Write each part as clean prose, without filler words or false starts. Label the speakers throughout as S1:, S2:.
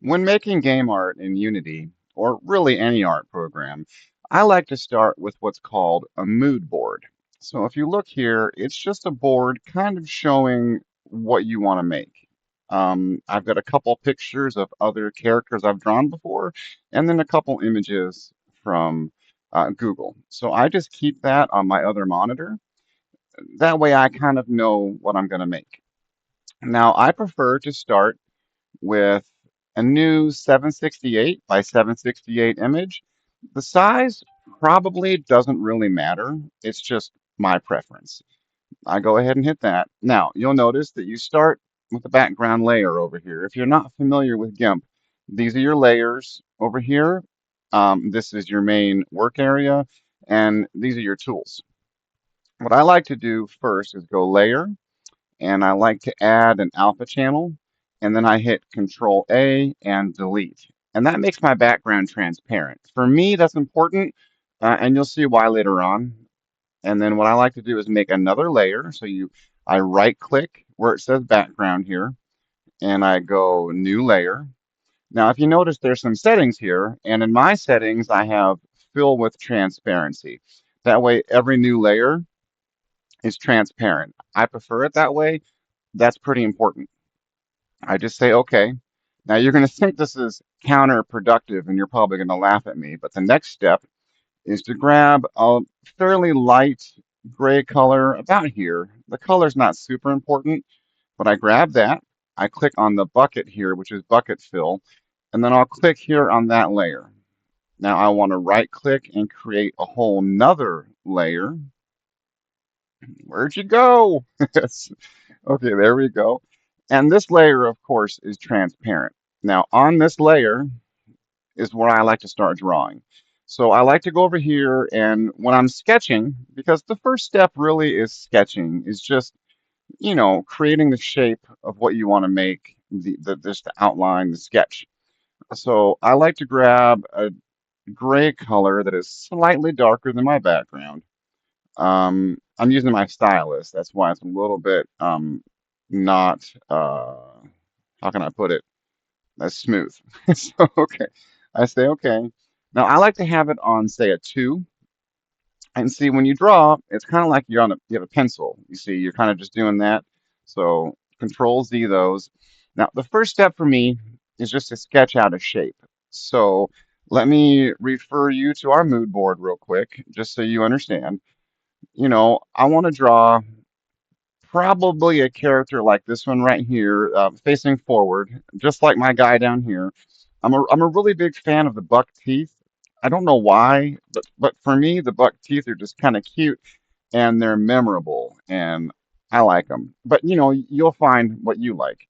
S1: When making game art in Unity, or really any art program, I like to start with what's called a mood board. So if you look here, it's just a board kind of showing what you want to make. I've got a couple pictures of other characters I've drawn before, and then a couple images from Google. So I just keep that on my other monitor. That way I kind of know what I'm going to make. Now, I prefer to start with a new 768 by 768 image. The size probably doesn't really matter. It's just my preference. I go ahead and hit that. Now, you'll notice that you start with the background layer over here. If you're not familiar with GIMP, these are your layers over here. This is your main work area, and these are your tools. What I like to do first is go layer, and I like to add an alpha channel, and then I hit Control A and delete. And that makes my background transparent. For me, that's important, and you'll see why later on. And then what I like to do is make another layer. I right click where it says background here, and I go new layer. Now, if you notice, there's some settings here, and in my settings, I have fill with transparency. That way, every new layer is transparent. I prefer it that way. That's pretty important. I just say, okay. Now you're going to think this is counterproductive and you're probably going to laugh at me, but the next step is to grab a fairly light gray color about here. The color's not super important, but I grab that. I click on the bucket here, which is bucket fill, and then I'll click here on that layer. Now I want to right click and create a whole nother layer. Where'd you go? Okay, there we go. And this layer, of course, is transparent. Now, on this layer is where I like to start drawing. So I like to go over here, and when I'm sketching, because the first step really is sketching, is just, creating the shape of what you want to make, just the outline, the sketch. So I like to grab a gray color that is slightly darker than my background. I'm using my stylus. That's why it's a little bit not how can I put it? That's smooth. So okay. I say okay. Now I like to have it on say a 2. And see when you draw, it's kind of like you have a pencil. You see, you're kind of just doing that. So Control Z those. Now the first step for me is just to sketch out a shape. So let me refer you to our mood board real quick, just so you understand. I want to draw probably a character like this one right here, facing forward, just like my guy down here. I'm a really big fan of the buck teeth. I don't know why, but for me, the buck teeth are just kind of cute and they're memorable, and I like them. But you'll find what you like.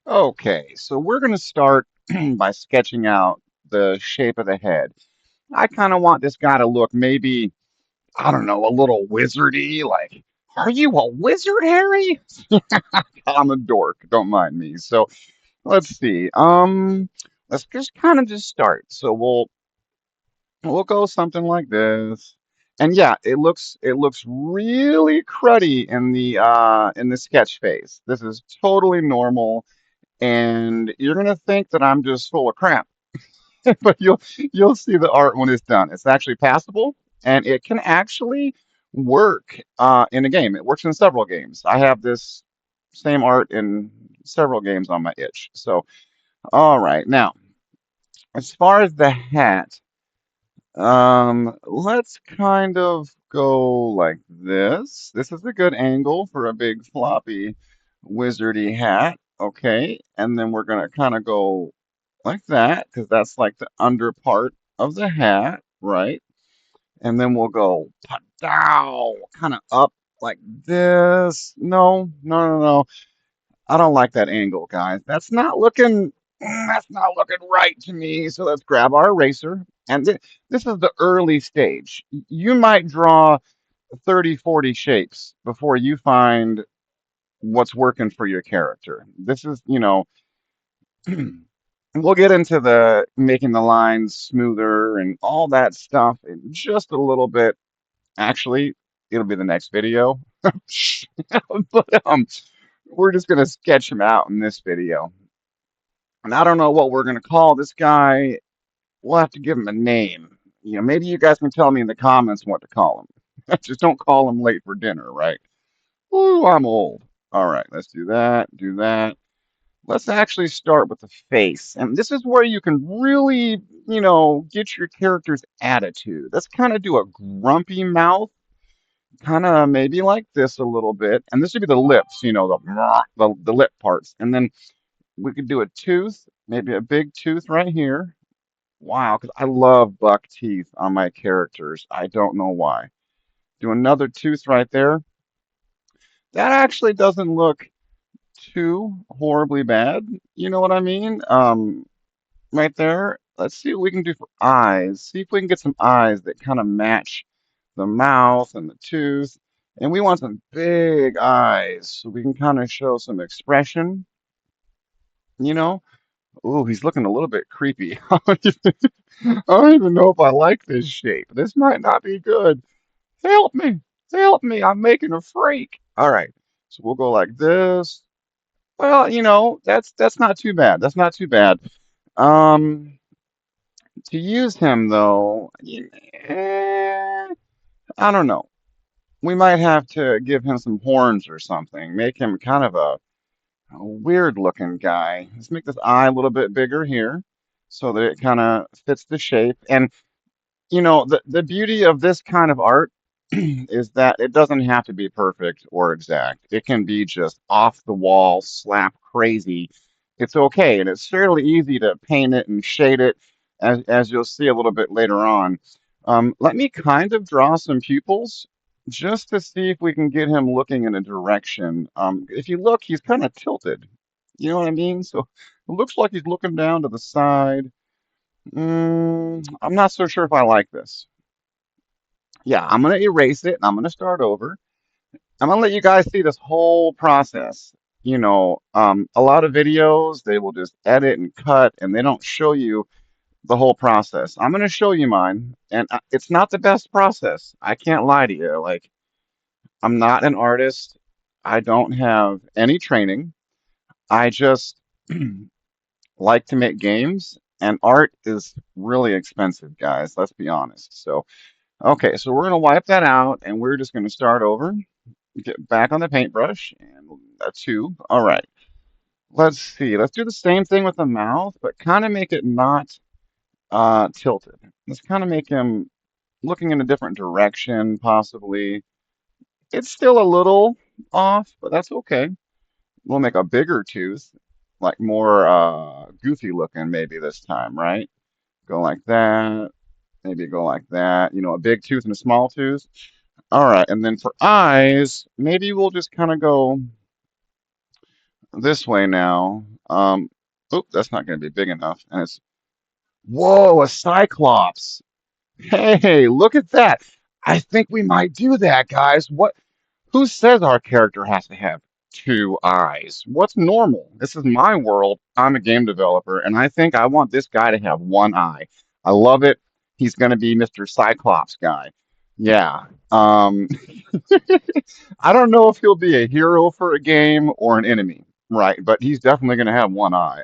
S1: Okay, so we're gonna start by sketching out the shape of the head. I kind of want this guy to look maybe, I don't know, a little wizardy, like, are you a wizard, Harry? I'm a dork, don't mind me. So let's see. Let's just kind of just start. So we'll go something like this. And yeah, it looks really cruddy in the sketch phase. This is totally normal, and you're gonna think that I'm just full of crap. But you'll see the art when it's done. It's actually passable, and it can actually work in a game. It works in several games. I have this same art in several games on my itch. So, all right. Now, as far as the hat, let's kind of go like this. This is a good angle for a big floppy wizardy hat. Okay, and then we're gonna kind of go like that because that's like the under part of the hat, right? And then we'll go down, kind of up like this. No, no, no, no. I don't like that angle, guys. That's not looking right to me. So let's grab our eraser. And this is the early stage. You might draw 30, 40 shapes before you find what's working for your character. This is, we'll get into the making the lines smoother and all that stuff in just a little bit. Actually, it'll be the next video. But we're just gonna sketch them out in this video. And I don't know what we're gonna call this guy. We'll have to give him a name. Maybe you guys can tell me in the comments what to call him. Just don't call him late for dinner, right? Ooh, I'm old. All right, let's do that, do that. Let's actually start with the face. And this is where you can really, get your character's attitude. Let's kind of do a grumpy mouth, kind of maybe like this a little bit. And this would be the lips, the lip parts. And then we could do a tooth, maybe a big tooth right here. Wow, because I love buck teeth on my characters. I don't know why. Do another tooth right there. That actually doesn't look too horribly bad. You know what I mean? Right there. Let's see what we can do for eyes. See if we can get some eyes that kind of match the mouth and the tooth. And we want some big eyes so we can kind of show some expression, you know? Ooh, he's looking a little bit creepy. I don't even know if I like this shape. This might not be good. Help me! Help me! I'm making a freak. All right. So we'll go like this. Well, that's not too bad. That's not too bad. Um, to use him though, I don't know. We might have to give him some horns or something. Make him kind of a weird looking guy. Let's make this eye a little bit bigger here so that it kind of fits the shape. And the beauty of this kind of art is that it doesn't have to be perfect or exact. It can be just off the wall, slap crazy. It's okay, and it's fairly easy to paint it and shade it, as you'll see a little bit later on. Let me kind of draw some pupils just to see if we can get him looking in a direction. If you look, he's kind of tilted. You know what I mean? So it looks like he's looking down to the side. I'm not so sure if I like this. Yeah, I'm gonna erase it and I'm gonna start over. I'm gonna let you guys see this whole process. A lot of videos, they will just edit and cut and they don't show you the whole process. I'm gonna show you mine, and it's not the best process. I can't lie to you. Like, I'm not an artist. I don't have any training. I just like to make games, and art is really expensive, guys. Let's be honest. So, okay, so we're going to wipe that out and we're just going to start over, get back on the paintbrush and a tube. All right, let's see. Let's do the same thing with the mouth, but kind of make it not tilted. Let's kind of make him looking in a different direction, possibly. It's still a little off, but that's okay. We'll make a bigger tooth, like more goofy looking maybe this time, right? Go like that, maybe go like that. A big tooth and a small tooth. All right, and then for eyes, maybe we'll just kind of go this way now. Oop, that's not going to be big enough. And it's, whoa, a cyclops. Hey, look at that. I think we might do that, guys. Who says our character has to have two eyes? What's normal? This is my world. I'm a game developer, and I think I want this guy to have one eye. I love it. He's going to be Mr. Cyclops guy. Yeah. Um, I don't know if he'll be a hero for a game or an enemy, right? But he's definitely going to have one eye.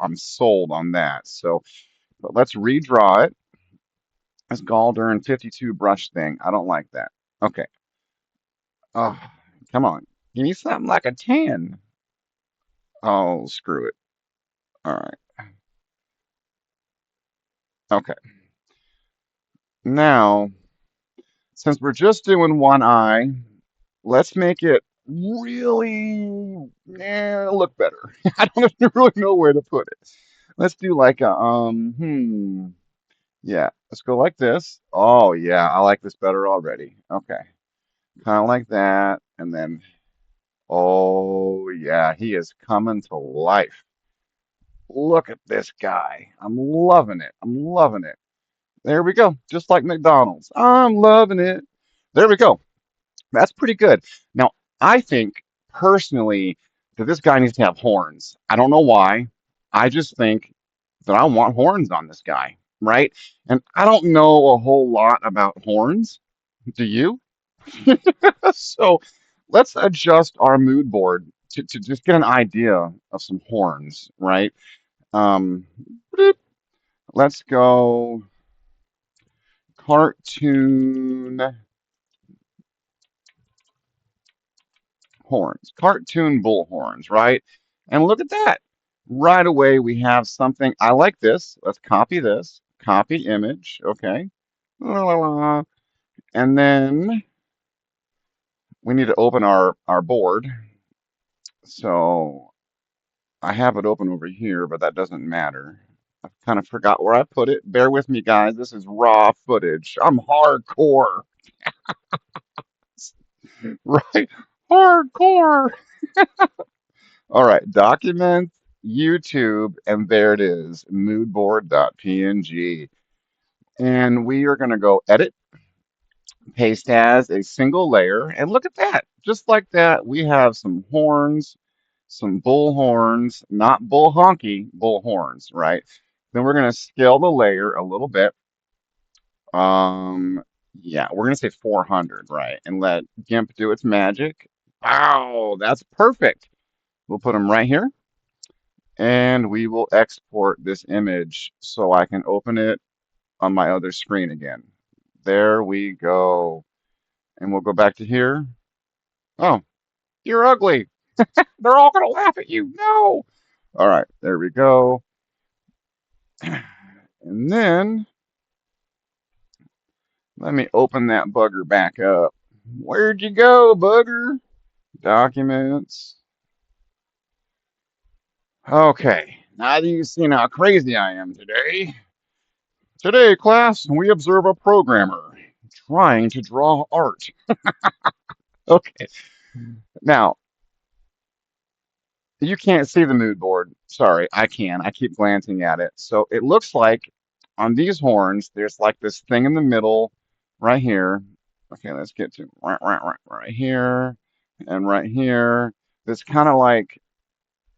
S1: I'm sold on that. So, but let's redraw it. This Galdern 52 brush thing. I don't like that. Okay. Oh, come on. Give me something like a 10. Oh, screw it. All right. Okay. Now, since we're just doing one eye, let's make it really look better. I don't really know where to put it. Let's do like a yeah, let's go like this. Oh yeah, I like this better already. Okay. Kind of like that. And then oh yeah, he is coming to life. Look at this guy. I'm loving it. I'm loving it. There we go. Just like McDonald's. I'm loving it. There we go. That's pretty good. Now, I think personally that this guy needs to have horns. I don't know why. I just think that I want horns on this guy, right? And I don't know a whole lot about horns. Do you? So let's adjust our mood board to just get an idea of some horns, right? Um, bloop, let's go cartoon horns, cartoon bull horns, right? And look at that. Right away, we have something. I like this. Let's copy this. Copy image. Okay. La, la, la. And then we need to open our board. So I have it open over here, but that doesn't matter. I kind of forgot where I put it. Bear with me, guys. This is raw footage. I'm hardcore, right? Hardcore. All right, documents, YouTube, and there it is, moodboard.png. And we are going to go edit, paste as a single layer, and look at that. Just like that, we have some horns, some bull horns, not bull honky, bull horns, right? Then we're going to scale the layer a little bit. Um, yeah, we're going to say 400, right? And let GIMP do its magic. Wow, that's perfect. We'll put them right here. And we will export this image so I can open it on my other screen again. There we go. And we'll go back to here. Oh, you're ugly. They're all going to laugh at you. No. All right, there we go. And then let me open that bugger back up. Where'd you go, bugger? Documents. Okay, now that you've seen how crazy I am today. Today, class, we observe a programmer trying to draw art. Okay. Now, you can't see the mood board. Sorry, I can. I keep glancing at it. So it looks like on these horns, there's like this thing in the middle right here. Okay, let's get to right here and right here. That's kind of like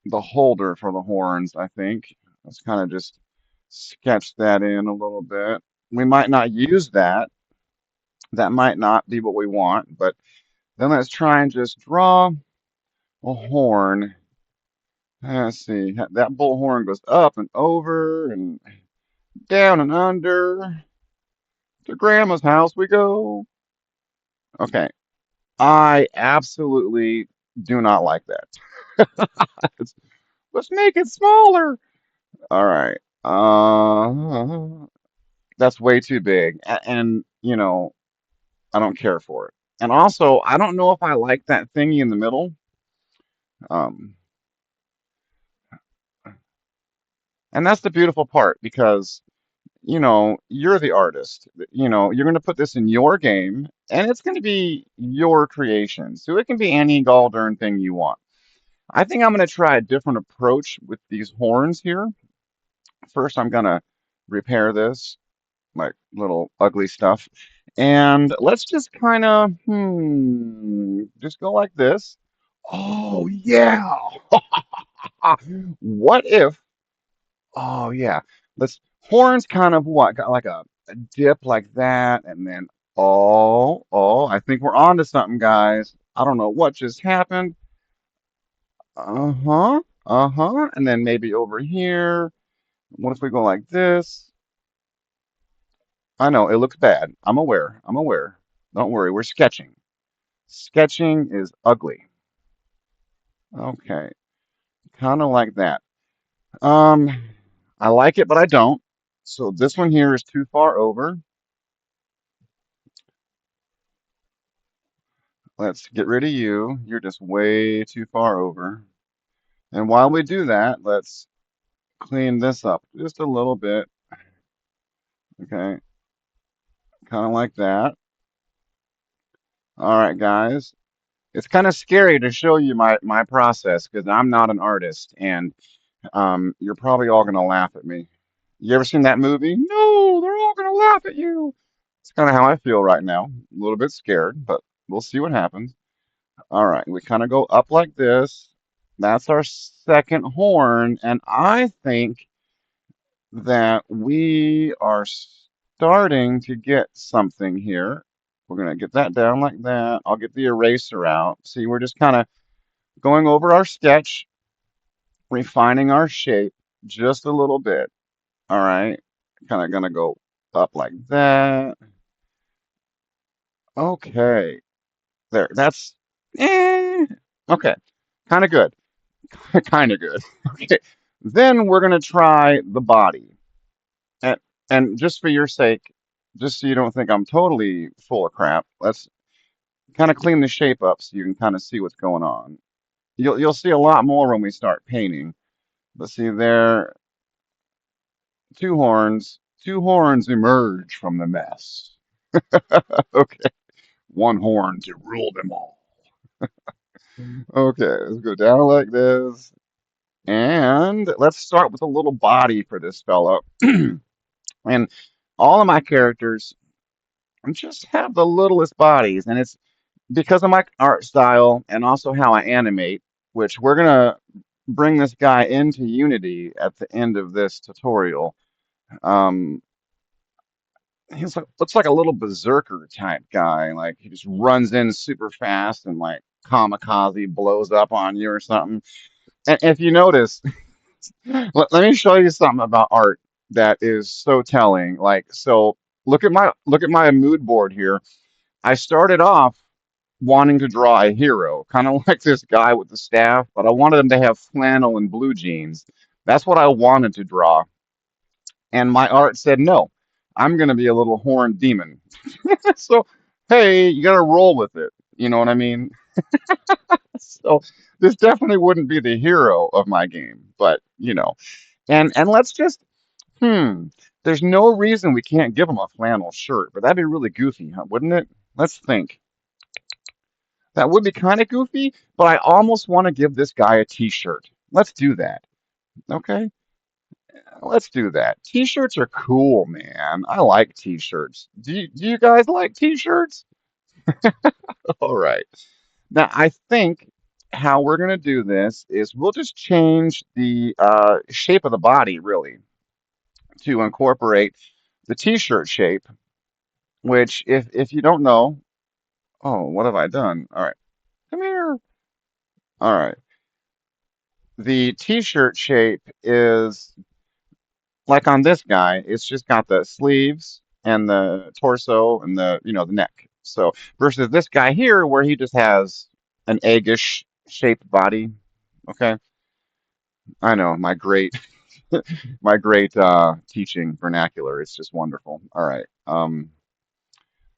S1: the holder for the horns, I think. Let's kind of just sketch that in a little bit. We might not use that. That might not be what we want, but then let's try and just draw a horn. Let's see. That bullhorn goes up and over and down and under. To Grandma's house we go. Okay. I absolutely do not like that. Let's make it smaller. All right. That's way too big. And, I don't care for it. And also, I don't know if I like that thingy in the middle. Um, and that's the beautiful part because you're the artist. You're going to put this in your game, and it's going to be your creation. So it can be any gall darn thing you want. I think I'm going to try a different approach with these horns here. First, I'm going to repair this, like little ugly stuff. And let's just kind of, just go like this. Oh, yeah. What if Oh yeah. Let's horns kind of what? Got like a dip like that, and then I think we're on to something, guys. I don't know what just happened. Uh-huh. Uh-huh. And then maybe over here. What if we go like this? I know it looks bad. I'm aware. I'm aware. Don't worry, we're sketching. Sketching is ugly. Okay. Kind of like that. Um, I like it, but I don't. So this one here is too far over. Let's get rid of you. You're just way too far over. And while we do that, let's clean this up just a little bit. Okay, kind of like that. All right, guys. It's kind of scary to show you my process because I'm not an artist, and you're probably all gonna laugh at me. You ever seen that movie? No, they're all gonna laugh at you. It's kind of how I feel right now. A little bit scared, but we'll see what happens. All right, we kind of go up like this. That's our second horn, and I think that we are starting to get something here. We're going to get that down like that. I'll get the eraser out. See, we're just kind of going over our sketch, refining our shape. just a little bit. All right. Kind of gonna go up like that. Okay. There. That's okay. Kind of good. Kind of good. Okay. Then we're gonna try the body. And and just for your sake, just so you don't think I'm totally full of crap, let's kind of clean the shape up so you can kind of see what's going on. You'll see a lot more when we start painting. Let's see there, two horns. Two horns emerge from the mess. Okay, one horn to rule them all. Okay, let's go down like this. And let's start with a little body for this fellow. And all of my characters just have the littlest bodies, and it's because of my art style and also how I animate, which we're gonna bring this guy into Unity at the end of this tutorial. Um, looks like a little berserker type guy. Like he just runs in super fast and like kamikaze blows up on you or something. And if you notice, let me show you something about art that is so telling. Like, so look at my mood board here. I started off wanting to draw a hero, kind of like this guy with the staff, but I wanted him to have flannel and blue jeans. That's what I wanted to draw. And my art said, no, I'm going to be a little horned demon. So, hey, you got to roll with it. You know what I mean? So, this definitely wouldn't be the hero of my game, but and let's just there's no reason we can't give him a flannel shirt, but that'd be really goofy, huh, wouldn't it? Let's think. That would be kind of goofy, but I almost want to give this guy a t-shirt. Let's do that. Okay? Let's do that. T-shirts are cool, man. I like t-shirts. Do you guys like t-shirts? All right. Now, I think how we're going to do this is we'll just change the shape of the body, really, to incorporate the t-shirt shape, which if you don't know, oh, what have I done? All right. Come here. All right. The t-shirt shape is like on this guy, it's just got the sleeves and the torso and the neck. So versus this guy here, where he just has an eggish shaped body. Okay, I know my great teaching vernacular. It's just wonderful. All right.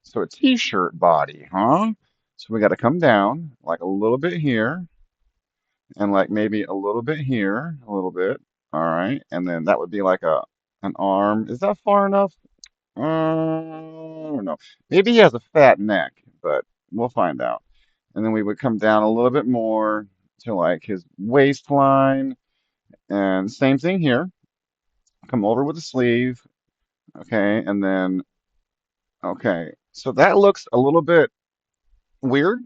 S1: So a t-shirt body, huh? So we got to come down like a little bit here and like maybe a little bit here, a little bit. All right, and then that would be like a an arm. Is that far enough? I don't know. Maybe he has a fat neck, but we'll find out. And then we would come down a little bit more to like his waistline. And same thing here. Come over with the sleeve. Okay. And then, okay. So that looks a little bit weird,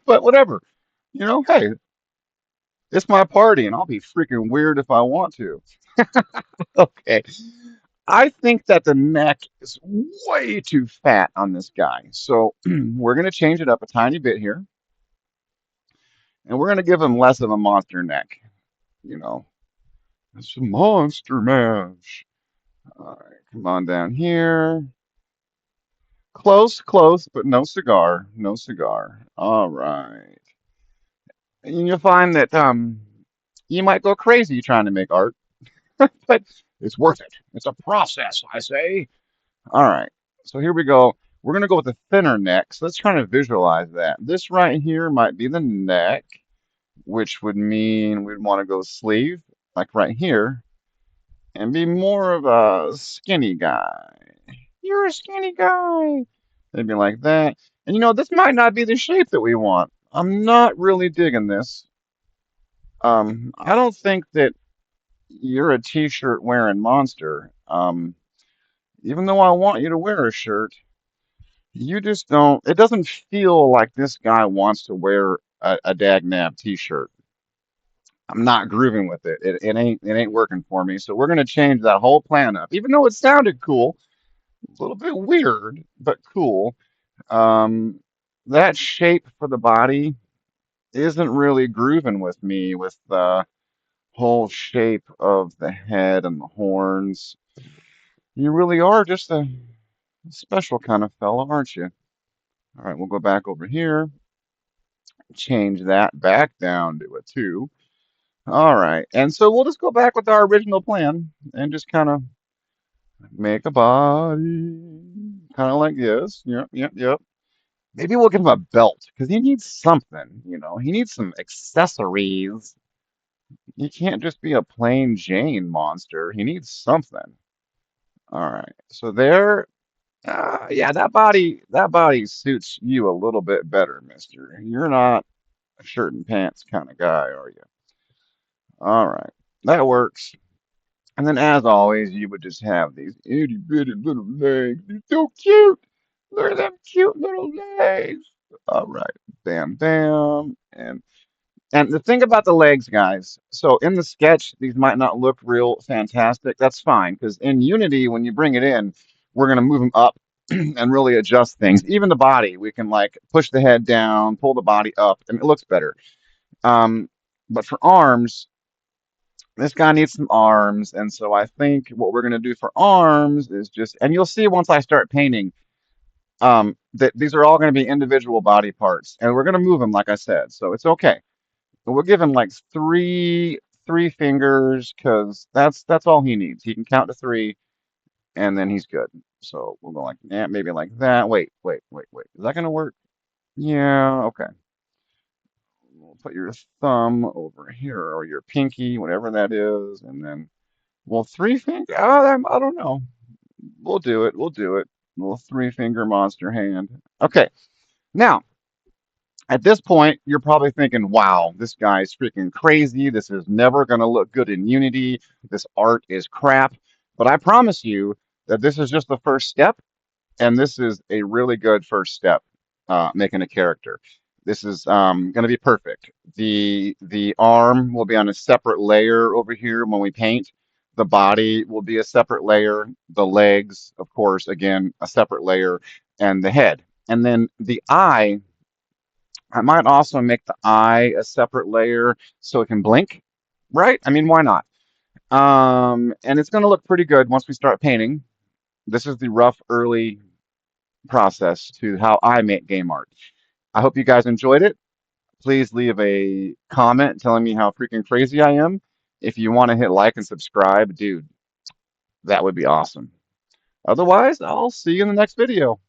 S1: but whatever. Hey, it's my party and I'll be freaking weird if I want to. Okay. I think that the neck is way too fat on this guy. So we're going to change it up a tiny bit here. And we're going to give him less of a monster neck. You know, it's a monster mash. All right, come on down here. Close, close, but no cigar. No cigar. All right. And you'll find that you might go crazy trying to make art, but it's worth it. It's a process, I say. All right. So here we go. We're going to go with a thinner neck. So let's try to visualize that. This right here might be the neck, which would mean we'd want to go sleeve, like right here, and be more of a skinny guy. You're a skinny guy. Maybe like that. And this might not be the shape that we want. I'm not really digging this. I don't think that you're a t-shirt wearing monster. Even though I want you to wear a shirt, you just don't. It doesn't feel like this guy wants to wear a dagnab t-shirt. I'm not grooving with it. It ain't working for me. So we're gonna change that whole plan up. Even though it sounded cool, a little bit weird, but cool. Um, that shape for the body isn't really grooving with me with whole shape of the head and the horns. You really are just a special kind of fella, aren't you? All right, we'll go back over here, change that back down to a 2. All right, and so we'll just go back with our original plan and just kind of make a body, kind of like this. Yep, yep, yep. Maybe we'll give him a belt because he needs something, He needs some accessories. He can't just be a plain Jane monster. He needs something. All right, so there. Yeah, that body suits you a little bit better, mister. You're not a shirt and pants kind of guy, are you? All right, that works. And then, as always, you would just have these itty bitty little legs. They're so cute. Look at them cute little legs. All right, bam, bam, and the thing about the legs, guys. So in the sketch, these might not look real fantastic. That's fine because in Unity, when you bring it in, we're gonna move them up and really adjust things. Even the body, we can like push the head down, pull the body up, and it looks better. Um, but for arms, this guy needs some arms, and so I think what we're gonna do for arms is just, and you'll see once I start painting, that these are all gonna be individual body parts, and we're gonna move them, like I said, so it's okay. But we'll give him like three fingers because that's all he needs. He can count to 3, and then he's good. So we'll go like that, maybe like that. Wait, wait, wait, wait. Is that gonna work? Yeah, okay. We'll put your thumb over here or your pinky, whatever that is, and then well, 3 finger. I don't know. We'll do it. We'll do it. Little 3 finger monster hand. Okay. Now, at this point, you're probably thinking, wow, this guy's freaking crazy. This is never going to look good in Unity. This art is crap. But I promise you that this is just the first step, and this is a really good first step, making a character. This is going to be perfect. The arm will be on a separate layer over here when we paint. The body will be a separate layer. The legs, of course, again, a separate layer, and the head. And then the eye, I might also make the eye a separate layer so it can blink, right? I mean, why not? And it's going to look pretty good once we start painting. This is the rough early process to how I make game art. I hope you guys enjoyed it. Please leave a comment telling me how freaking crazy I am. If you want to hit like and subscribe, dude, that would be awesome. Otherwise, I'll see you in the next video.